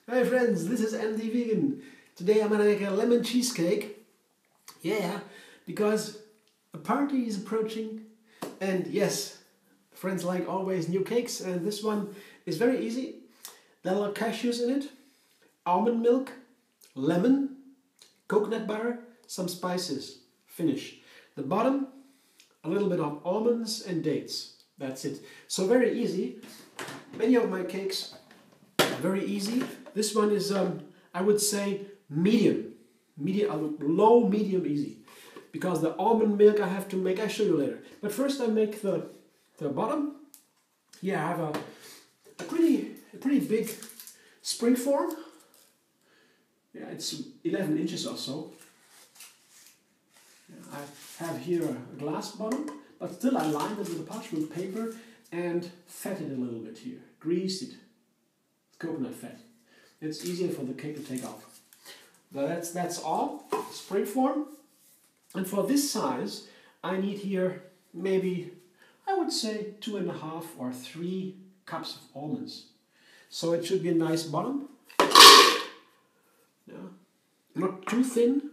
Hi friends, this is MD Vegan. Today I'm gonna make a lemon cheesecake. Yeah, because a party is approaching, and yes, friends like always new cakes, and this one is very easy. There are cashews in it, almond milk, lemon, coconut butter, some spices. Finish. The bottom, a little bit of almonds and dates. That's it. So very easy. Many of my cakes are very easy. This one is, I would say, medium, low, medium, easy. Because the almond milk I have to make, I'll show you later. But first I make the bottom. Here I have a pretty big springform. Yeah, it's 11 inches or so. I have here a glass bottom, but still I lined it with a parchment paper and fat it a little bit here. Greased it. Coconut fat. It's easier for the cake to take off. But that's all. Springform. And for this size, I need here maybe, I would say, 2.5 or 3 cups of almonds. So it should be a nice bottom. Yeah. Not too thin.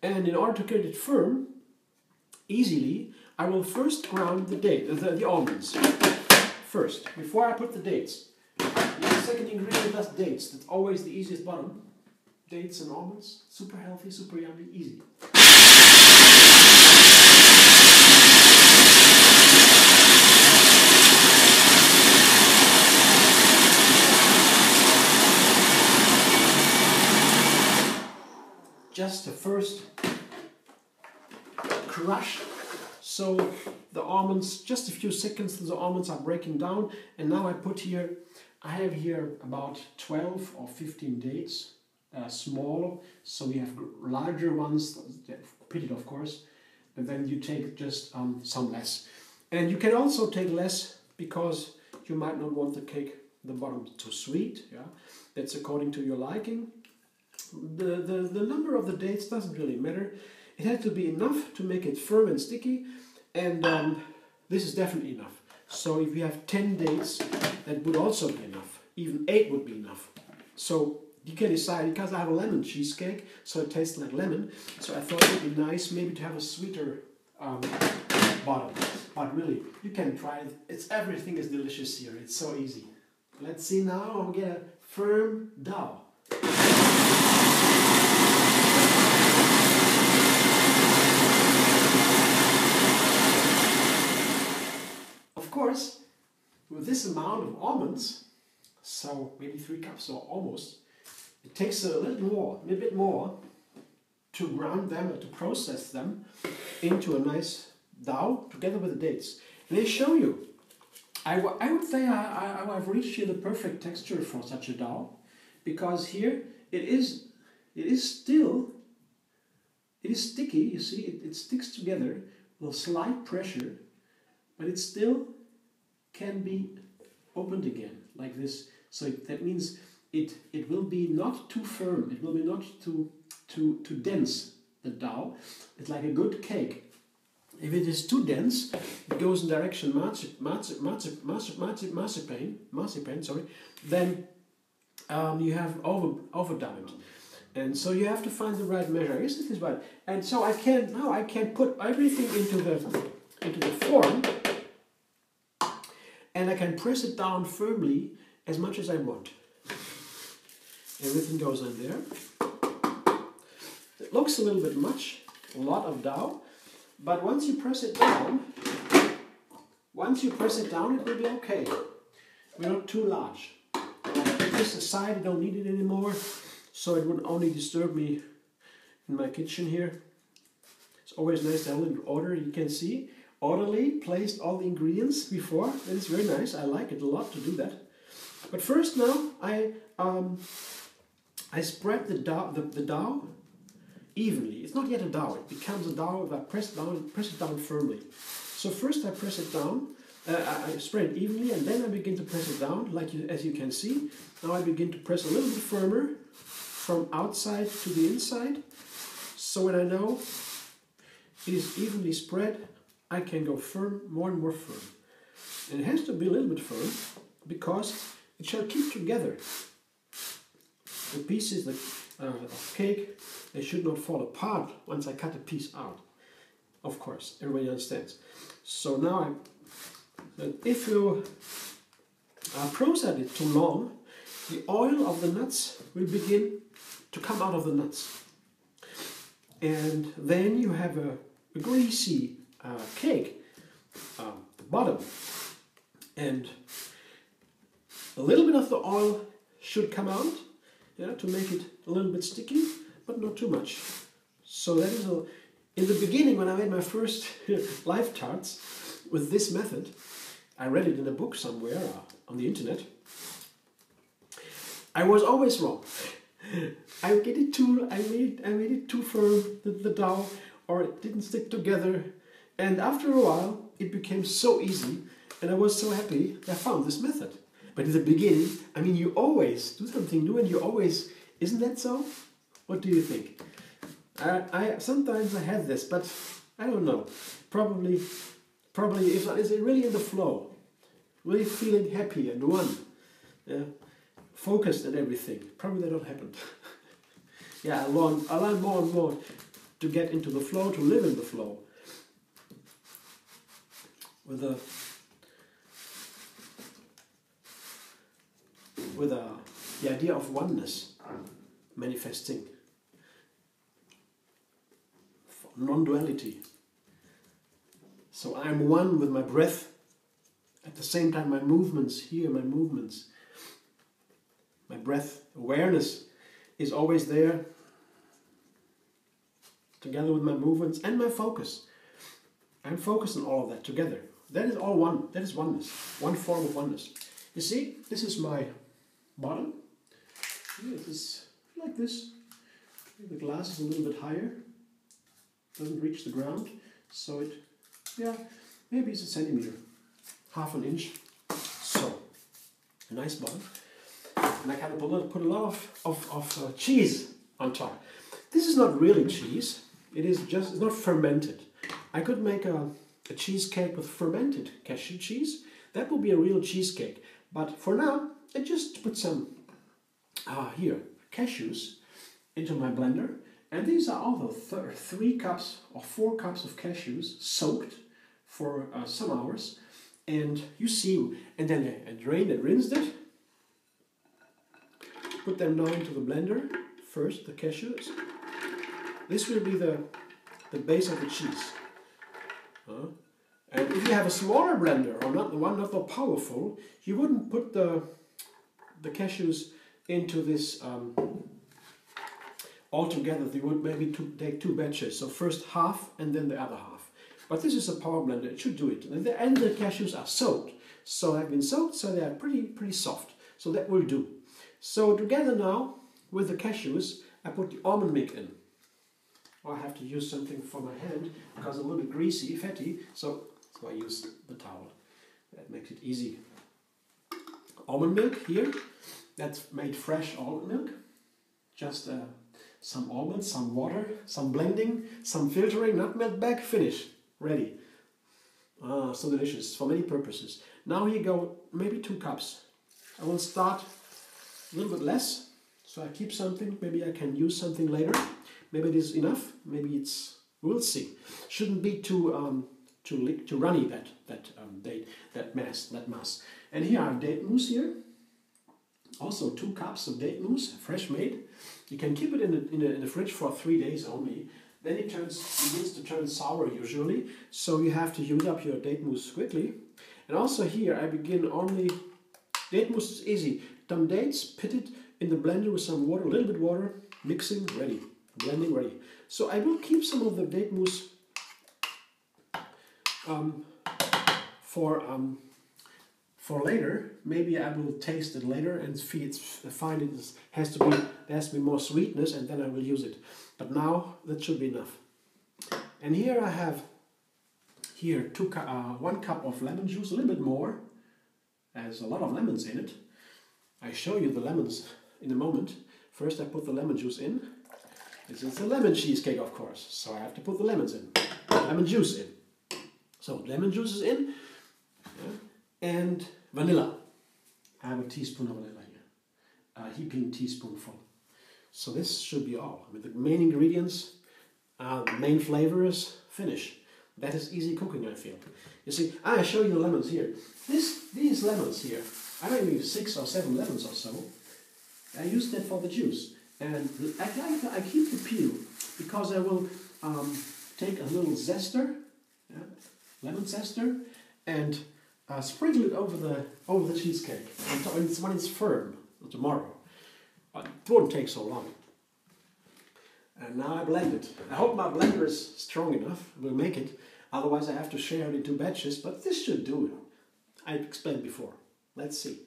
And in order to get it firm, easily, I will first ground the almonds. First, before I put the dates. The second ingredient is dates. That's always the easiest bottom. Dates and almonds, super healthy, super yummy, easy. Just the first crush. So the almonds, just a few seconds, the almonds are breaking down, and now I have here about 12 or 15 dates, smaller, so we have larger ones, pitted of course, and then you take just some less. And you can also take less because you might not want the bottom too sweet, yeah? That's according to your liking. The number of the dates doesn't really matter. It has to be enough to make it firm and sticky, and this is definitely enough. So if you have 10 dates, that would also be enough. Even 8 would be enough. So you can decide, because I have a lemon cheesecake, so it tastes like lemon, so I thought it would be nice maybe to have a sweeter bottom. But really, you can try it. Everything is delicious here. It's so easy. Let's see now. I'll get a firm dough. Of course, with this amount of almonds, so maybe 3 cups or almost, it takes a little bit more to ground them or to process them into a nice dough together with the dates. And I show you, I would say I've reached here the perfect texture for such a dough, because here it is sticky. You see, it sticks together with a slight pressure, but it still can be opened again like this. So that means it will be not too firm. It will be not too dense, the dough. It's like a good cake. If it is too dense, it goes in direction marzipan, sorry, then you have overdone it. And so you have to find the right measure. Isn't this right? And so I can put everything into the form, and I can press it down firmly as much as I want. Everything goes in there. It looks a little bit much, a lot of dough, but once you press it down, it will be okay. We're not too large. Put this aside, I don't need it anymore, so it would only disturb me in my kitchen here. It's always nice to have it in order. You can see, orderly placed all the ingredients before. That is very nice. I like it a lot to do that. But first now, I spread the dough evenly. It's not yet a dough. It becomes a dough if I press it down firmly. So first I press it down. I spread it evenly, and then I begin to press it down, as you can see. Now I begin to press a little bit firmer from outside to the inside. So when I know it is evenly spread, I can go firm, more and more firm. And it has to be a little bit firm. because it shall keep together. The pieces of cake, they should not fall apart once I cut a piece out. Of course, everybody understands. So now, if you process it too long, the oil of the nuts will begin to come out of the nuts. And then you have a greasy cake, the bottom. And a little bit of the oil should come out, yeah, to make it a little bit sticky, but not too much. So that is in the beginning, when I made my first live tarts with this method, I read it in a book somewhere on the internet. I was always wrong. I made it too firm, the dough, or it didn't stick together. And after a while, it became so easy, and I was so happy that I found this method. But in the beginning, I mean, you always do something new, and you always, isn't that so? What do you think? Sometimes I have this, but I don't know. Probably, is it really in the flow? Really feeling happy and one, focused and everything. Probably that don't happen. Yeah, I learn more and more to get into the flow, to live in the flow. With the idea of oneness manifesting, non-duality. So I'm one with my breath, at the same time my movements here, my breath awareness is always there, together with my movements and my focus. I'm focused on all of that together. That is all one. That is oneness. One form of oneness. You see, this is my bottom. It is like this. The glass is a little bit higher. Doesn't reach the ground. So it, maybe it's a centimeter. Half an inch. So, a nice bottom. And I kind of put a lot of cheese on top. This is not really cheese. It's not fermented. I could make a cheesecake with fermented cashew cheese. That would be a real cheesecake. But for now, I just put some cashews into my blender. And these are all the 3 cups or 4 cups of cashews soaked for some hours. And you see, and then I drained and rinsed it. Put them now into the blender. First, the cashews. This will be the base of the cheese. And if you have a smaller blender, or not so powerful, you wouldn't put the cashews into this all together. You would maybe take 2 batches. So first half and then the other half. But this is a power blender. It should do it. And the cashews are soaked. So they've been soaked, so they are pretty soft. So that will do. So together now with the cashews, I put the almond milk in. I have to use something for my hand because it's a little bit greasy, fatty, so I use the towel. That makes it easy. Almond milk here, that's made fresh almond milk. Just some almonds, some water, some blending, some filtering, nutmeg back, finish, ready. So delicious for many purposes. Now here go maybe 2 cups. I will start a little bit less, so I keep something. Maybe I can use something later. Maybe it is enough. Maybe it's. We'll see. Shouldn't be too runny that mass. And here I have date mousse here. Also 2 cups of date mousse, fresh made. You can keep it in the fridge for 3 days only. Then it begins to turn sour usually. So you have to use up your date mousse quickly. And also here I begin only. Date mousse is easy. Some dates, pit it in the blender with some water, a little bit water, mixing, ready. Blending ready. So I will keep some of the date mousse for later. Maybe I will taste it later and find it has to be more sweetness, and then I will use it. But now that should be enough. And here I have 1 cup of lemon juice, a little bit more. There's a lot of lemons in it. I show you the lemons in a moment. First I put the lemon juice in. It's a lemon cheesecake, of course, so I have to put the lemons in. Lemon juice in. So lemon juice is in. And vanilla. I have a teaspoon of vanilla here, a heaping teaspoonful. So this should be all. I mean, the main ingredients, the main flavors, finish. That is easy cooking, I feel. You see, I show you the lemons here. These lemons here, I don't use 6 or 7 lemons or so. I use that for the juice. And I keep the peel because I will take a little zester, lemon zester, and sprinkle it over the cheesecake when it's firm tomorrow. It won't take so long. And now I blend it. I hope my blender is strong enough. It will make it. Otherwise I have to share it into batches, but this should do it. I explained before. Let's see.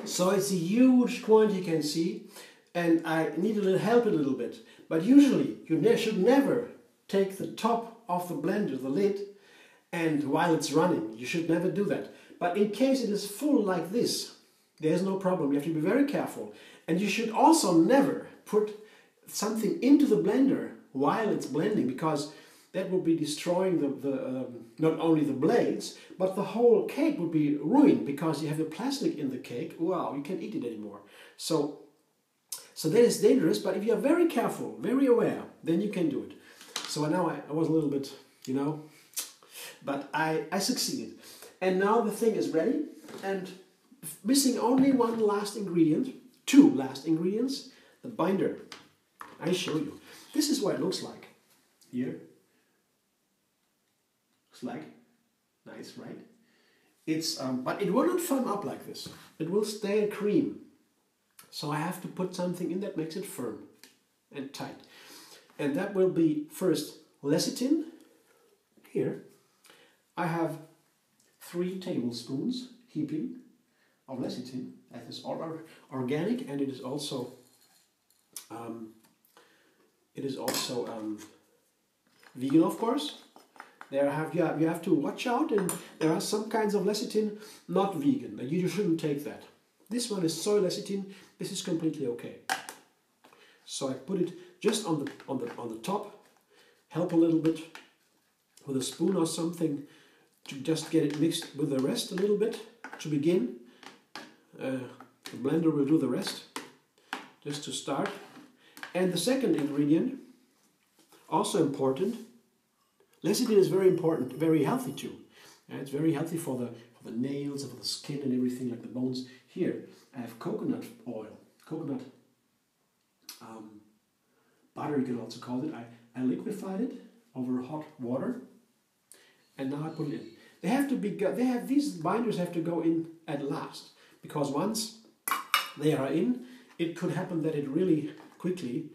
So it's a huge quantity, you can see, and I need a little help a little bit. But usually you should never take the top off the blender, the lid, and while it's running, you should never do that. But in case it is full like this, there's no problem. You have to be very careful. And you should also never put something into the blender while it's blending, because that would be destroying not only the blades, but the whole cake would be ruined, because you have the plastic in the cake. Wow, you can't eat it anymore. So that is dangerous, but if you are very careful, very aware, then you can do it. So now I was a little bit, but I succeeded. And now the thing is ready, and missing only one last ingredient, 2 last ingredients, the binder. I show you. This is what it looks like. Here. Looks like. Nice, right? It's but it will not firm up like this. It will stay a cream. So I have to put something in that makes it firm and tight. And that will be first lecithin. Here I have 3 tablespoons heaping of lecithin. That is all organic, and it is also vegan, of course. You have to watch out, and there are some kinds of lecithin not vegan. You shouldn't take that. This one is soy lecithin. This is completely okay. So I put it just on the top. Help a little bit with a spoon or something to just get it mixed with the rest a little bit to begin. The blender will do the rest, just to start. And the second ingredient, also important. Lecithin is very important, very healthy too. And it's very healthy for the nails and for the skin and everything, like the bones. Here I have coconut oil, coconut butter, you can also call it. I liquefied it over hot water, and now I put it in. These binders have to go in at last, because once they are in, it could happen that it really quickly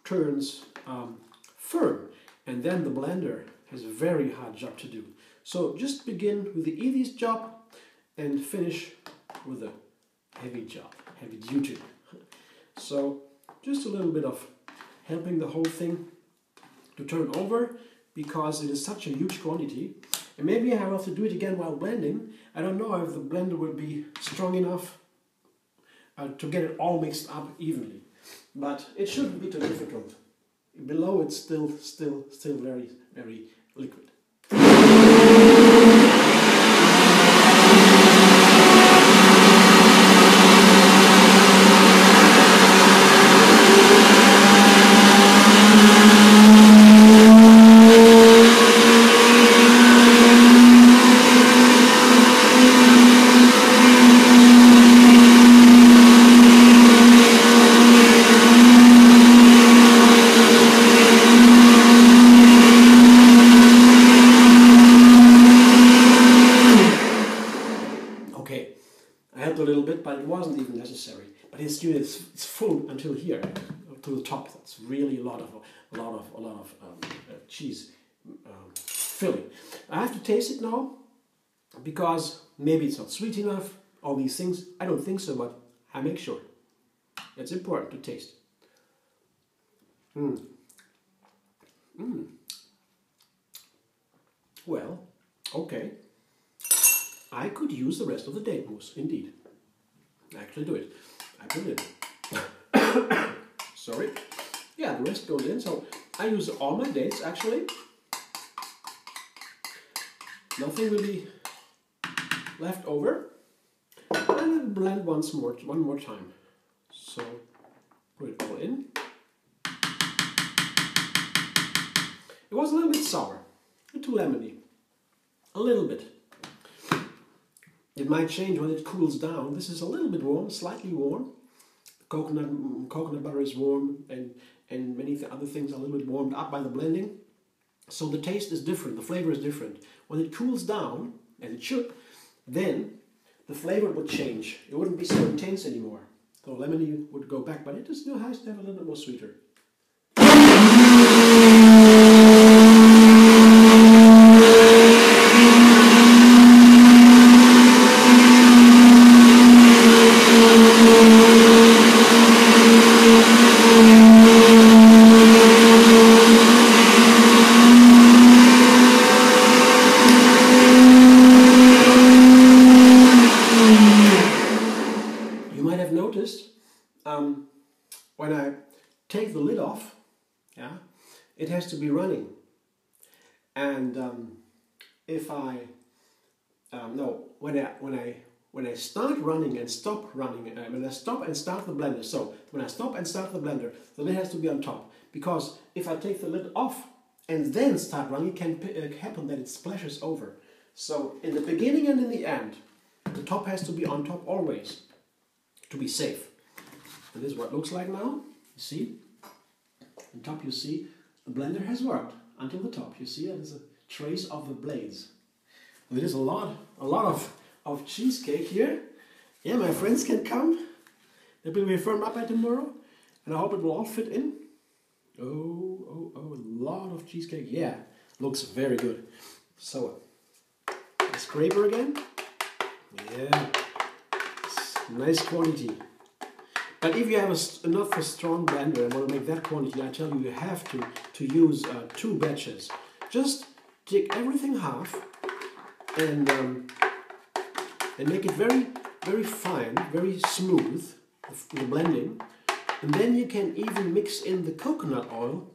turns firm, and then the blender has a very hard job to do. So just begin with the easiest job and finish with a heavy job, heavy duty. So just a little bit of helping the whole thing to turn over, because it is such a huge quantity. And maybe I have to do it again while blending. I don't know if the blender will be strong enough to get it all mixed up evenly. But it shouldn't be too difficult. Below it's still very, very liquid. Okay, I helped a little bit, but it wasn't even necessary. But it's full until here, to the top. That's really a lot of cheese filling. I have to taste it now, because maybe it's not sweet enough. All these things, I don't think so, but I make sure. It's important to taste. Well, okay. I could use the rest of the date mousse, indeed. Actually do it. I put it in. Sorry. Yeah, the rest goes in. So I use all my dates, actually. Nothing will be left over. And then blend one more time. So put it all in. It was a little bit sour, a little too lemony, a little bit. It might change when it cools down. This is a little bit warm, slightly warm. Coconut butter is warm, and many other things are a little bit warmed up by the blending. So the taste is different, the flavor is different. When it cools down, as it should, then the flavor would change. It wouldn't be so intense anymore. So lemony would go back, but it is still nice to have a little bit more sweeter. When I take the lid off, yeah, it has to be running. And if I when I start running and stop running, when I stop and start the blender. So when I stop and start the blender, the lid has to be on top, because if I take the lid off and then start running, it can happen that it splashes over. So in the beginning and in the end, the top has to be on top always, to be safe. And this is what it looks like now. You see? On top you see the blender has worked until the top. You see there's a trace of the blades. And there is a lot of cheesecake here. Yeah, my friends can come. It will be firmed up by tomorrow, and I hope it will all fit in. Oh, a lot of cheesecake. Yeah, looks very good. So, a scraper again. Yeah, nice quantity. But if you have enough a strong blender and want to make that quantity, I tell you, you have to use 2 batches. Just take everything half and make it very, very fine, very smooth, the blending. And then you can even mix in the coconut oil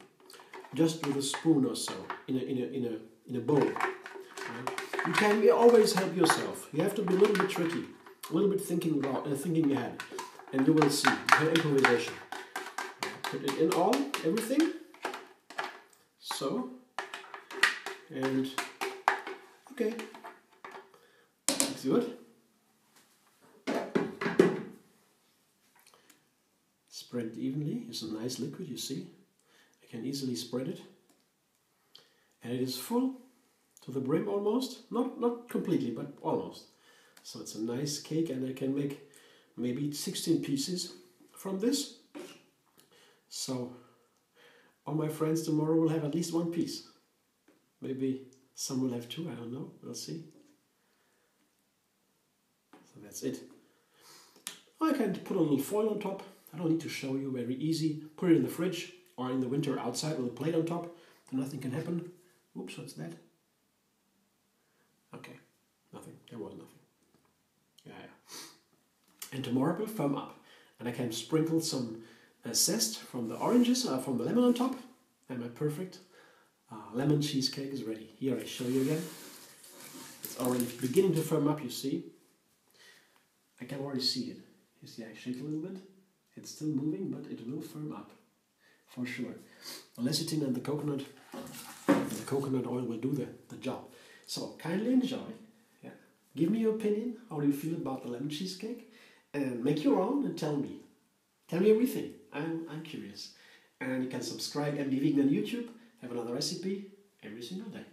just with a spoon or so in a bowl. You can always help yourself. You have to be a little bit tricky, a little bit thinking ahead. And you will see her improvisation. Put it in everything. So, and okay, looks good. Spread it evenly. It's a nice liquid, you see. I can easily spread it, and it is full to the brim almost. Not completely, but almost. So it's a nice cake, and I can make maybe 16 pieces from this. So all my friends tomorrow will have at least 1 piece. Maybe some will have 2, I don't know, we'll see. So that's it. I can put a little foil on top. I don't need to show you, very easy. Put it in the fridge or in the winter outside with a plate on top, so nothing can happen. Oops, what's that? Okay, nothing, there was nothing. Yeah. And tomorrow it will firm up, and I can sprinkle some zest from the oranges, from the lemon on top, and my perfect lemon cheesecake is ready. Here I show you again. It's already beginning to firm up, you see. I can already see it. You see I shake a little bit. It's still moving, but it will firm up, for sure. The lecithin and the coconut oil will do the job. So kindly enjoy. Yeah. Give me your opinion. How do you feel about the lemon cheesecake? And make your own and tell me. Tell me everything. I'm curious. And you can subscribe MD Vegan on YouTube. Have another recipe every single day.